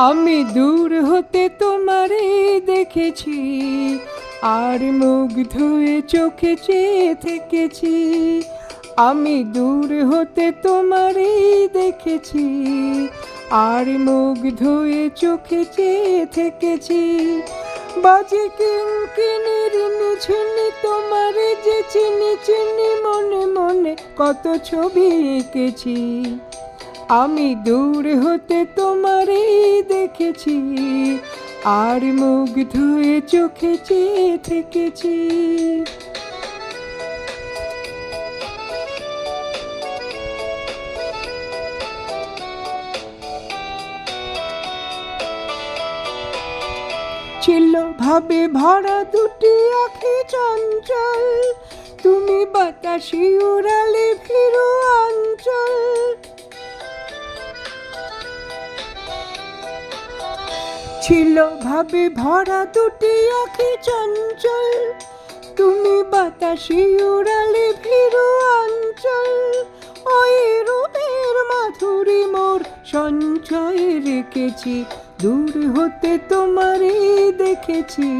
আমি দূর হতে তোমারে দেখেছি, আর মুখ ধুয়ে চোখে চেয়ে থেকেছি। আমি দূর হতে তোমারে দেখেছি, আর মুখ ধুয়ে চোখে চেয়ে থেকেছি। বাজে কিঙ্কিণীর ঝিনি তোমারে যে চিনি চিনি, মনে মনে কত ছবি এঁকেছি। আমি দূর হতে তোমারে দেখেছি, আর মুখ ধুয়ে চোখে চেয়ে থেকেছি। ছিল ভাবে ভরা দুটি আঁখি চঞ্চল, তুমি বাতাসি উড়ালে ভীরু অঞ্চল। ছিল ভাবে ভরা দুটি আঁখি চঞ্চল, তুমি বাতাসি উড়ালে ভীরু অঞ্চল। ওই রূপের মাধুরী মোর সঞ্চয়ে রেখেছি, দূর হতে তোমারে দেখেছি,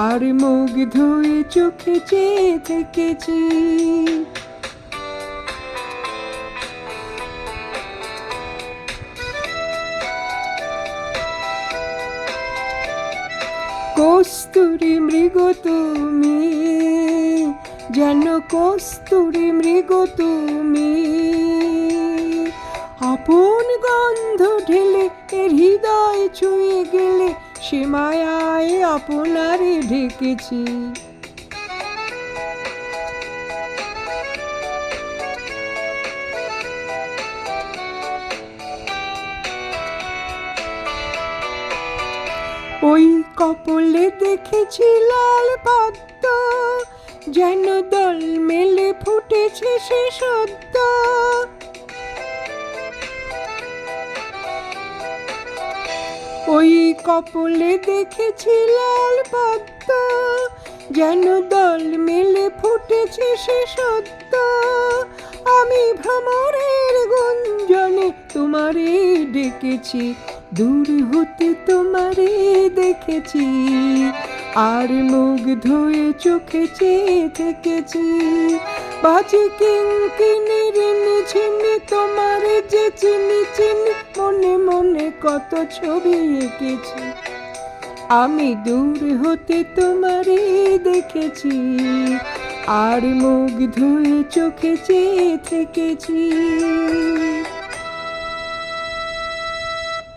আর মুখ ধুয়ে চোখে চেয়ে থেকেছি। কস্তুরী মৃগ তুমি, যেন কস্তুরী মৃগ তুমি, আপন গন্ধ ঢেলে এর হৃদয় ছুঁয়ে গেলে, সে মায়ায় আপনারে ঢেকেছি। ওই কপলে দেখেছি লাল পদ্ম, যেন দল মেলে ফুটেছে সে সদ্য। ওই কপলে দেখেছি লাল পদ্ম, যেন দল মেলে ফুটেছে সে সদ্য। আমি ভ্রমরের গুঞ্জনে তোমারে ডেকেছি, দূর হতে তোমারে দেখেছি, আর মুখ ধুয়ে চোখে চেয়ে থেকেছি। বাজে কিঙ্কিণীর ঝিনি তোমারে যে চিনি চিনি, মনে মনে কত ছবি এঁকেছি। আমি দূর হতে তোমারে দেখেছি, আর মুখ ধুয়ে চোখে চেয়ে থেকেছি।